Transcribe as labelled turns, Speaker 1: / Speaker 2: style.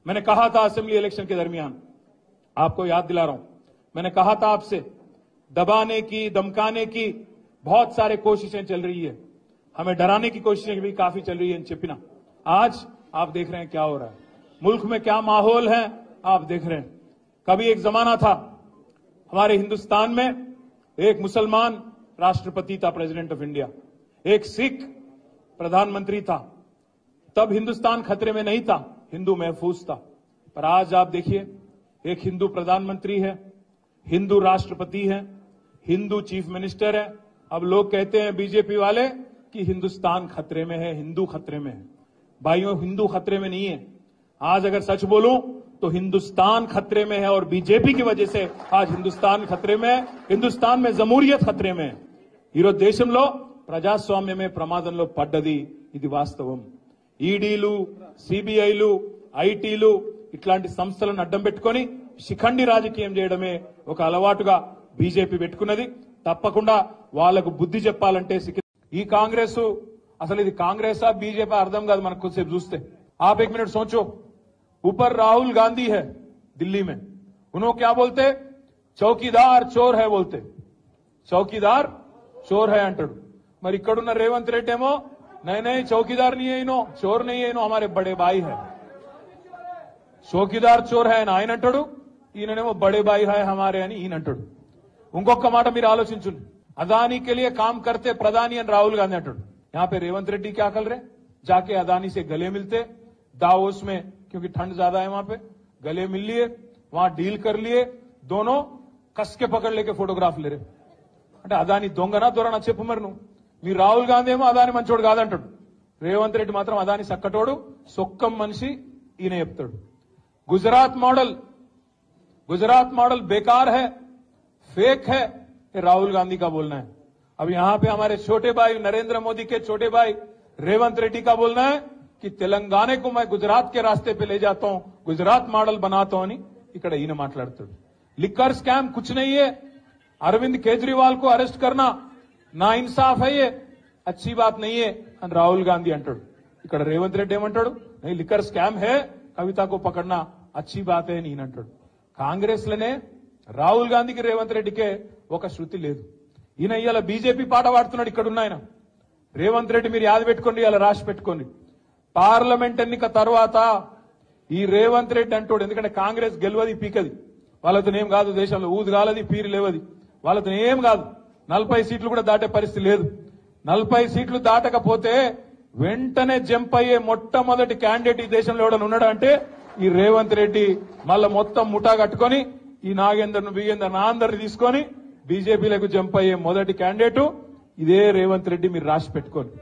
Speaker 1: मैंने कहा था असेंबली इलेक्शन के दरमियान, आपको याद दिला रहा हूं, मैंने कहा था आपसे दबाने की, धमकाने की बहुत सारे कोशिशें चल रही है, हमें डराने की कोशिशें भी काफी चल रही है चिपिना। आज आप देख रहे हैं क्या हो रहा है, मुल्क में क्या माहौल है आप देख रहे हैं। कभी एक जमाना था हमारे हिंदुस्तान में, एक मुसलमान राष्ट्रपति था, प्रेसिडेंट ऑफ इंडिया, एक सिख प्रधानमंत्री था, तब हिंदुस्तान खतरे में नहीं था, हिंदू महफूज था। पर आज आप देखिए, एक हिंदू प्रधानमंत्री है, हिंदू राष्ट्रपति है, हिंदू चीफ मिनिस्टर है। अब लोग कहते हैं बीजेपी वाले कि हिंदुस्तान खतरे में है, हिंदू खतरे में है। भाइयों, हिंदू खतरे में नहीं है। आज अगर सच बोलूं तो हिंदुस्तान खतरे में है और बीजेपी की वजह से आज हिंदुस्तान खतरे में है, हिंदुस्तान में जमूरियत खतरे में है। ఈరోజు దేశంలో ప్రజాస్వామ్యమే ప్రమాదంలో పడ్డది, ఇది వాస్తవం. ఈడీలు, సిబిఐలు, ఐటీలు ఇట్లాంటి సంస్థలను అడ్డం పెట్టుకొని శిఖండి రాజకీయం చేయడమే ఒక అలవాటుగా బీజేపీ పెట్టుకున్నది. తప్పకుండా వాళ్లకు బుద్ధి చెప్పాలంటే ఈ కాంగ్రెస్ అసలు ఇది కాంగ్రెసా బీజేపీ అర్థం కాదు మనకు కొద్దిసేపు చూస్తే. आप एक मिनट सोचो, ऊपर राहुल गांधी है दिल्ली में, उन्होंने क्या बोलते, चौकीदार चोर है बोलते, चौकीदार चोर है अंटाడు. మరి ఇక్కడున్న రేవంత్ రెడ్డి ఏమో नहीं चौकीदार नहीं है इनो, चोर नहीं है इनो, हमारे बड़े भाई है, चौकीदार चोर है ఆయన అంటాడు, ఈయననేమో बड़े भाई है हमारे అని ఈయన అంటాడు. ఇంకొక మాట మీరు ఆలోచించండి, अदानी के लिए काम करते प्रधानी అని राहुल गांधी అంటాడు. यहां पे रेवंत रेड्डी क्या कर रहे, जाके अदानी से गले मिलते दावोस में, क्योंकि ठंड ज्यादा है वहां पे, गले मिल लिए, वहां डील कर लिए, दोनों कस के पकड़ लेके फोटोग्राफ ले रहे. అంటే అదాని దొంగనా దొరనా చెప్పు మరి నువ్వు. మీ రాహుల్ గాంధీ ఏమో అదాని మంచోడు కాదంటాడు, రేవంత్ రెడ్డి మాత్రం అదాని సక్కటోడు, సొక్కం మనిషి ఈయన చెప్తాడు. गुजरात मॉडल बेकार है, फेक है, ये राहुल गांधी का बोलना है. अब यहां पे हमारे छोटे भाई नरेंद्र मोदी के छोटे भाई रेवंत रेड्डी का बोलना है कि तेलंगाना को मैं गुजरात के रास्ते पे ले जाता हूं, गुजरात मॉडल बनाता हूं అని ఇక్కడ ఈయన మాట్లాడుతాడు. लिकर स्कैम कुछ नहीं है, अरविंद केजरीवाल को अरेस्ट करना ना इंसाफ है, ये अच्छी बात नहीं है అని రాహుల్ గాంధీ అంటాడు. ఇక్కడ రేవంత్ రెడ్డి ఏమంటాడు, नहीं लिकर स्कैम है, कविता को पकड़ना अच्छी बात है అని ఈయన అంటాడు. కాంగ్రెస్ లోనే రాహుల్ గాంధీకి రేవంత్ రెడ్డికే ఒక శృతి లేదు. ఈయన ఇవాళ బీజేపీ పాట పాడుతున్నాడు. ఇక్కడ ఉన్న ఆయన రేవంత్ రెడ్డి, మీరు యాద పెట్టుకోండి, ఇలా రాసి పెట్టుకోండి, పార్లమెంట్ ఎన్నిక తర్వాత ఈ రేవంత్ రెడ్డి అంటాడు, ఎందుకంటే కాంగ్రెస్ గెలవది పీకది, వాళ్ళతో ఏం కాదు, దేశంలో ఊదు కాలది, పీరు లేవది, వాళ్ళతో ఏం కాదు, 40 సీట్లు కూడా దాటే పరిస్థితి లేదు. 40 సీట్లు దాటకపోతే వెంటనే జంప్ అయ్యే మొట్టమొదటి క్యాండిడేట్ ఈ దేశంలో ఎవడన్నా ఉన్నాడా అంటే ఈ రేవంత్ రెడ్డి. మళ్ళా మొత్తం ముఠా కట్టుకొని ఈ నాగేందర్ను బిగేందర్ నా అందరిని తీసుకొని బీజేపీలకు జంప్ అయ్యే మొదటి క్యాండిడేట్ ఇదే రేవంత్ రెడ్డి, మీరు రాసి పెట్టుకోండి.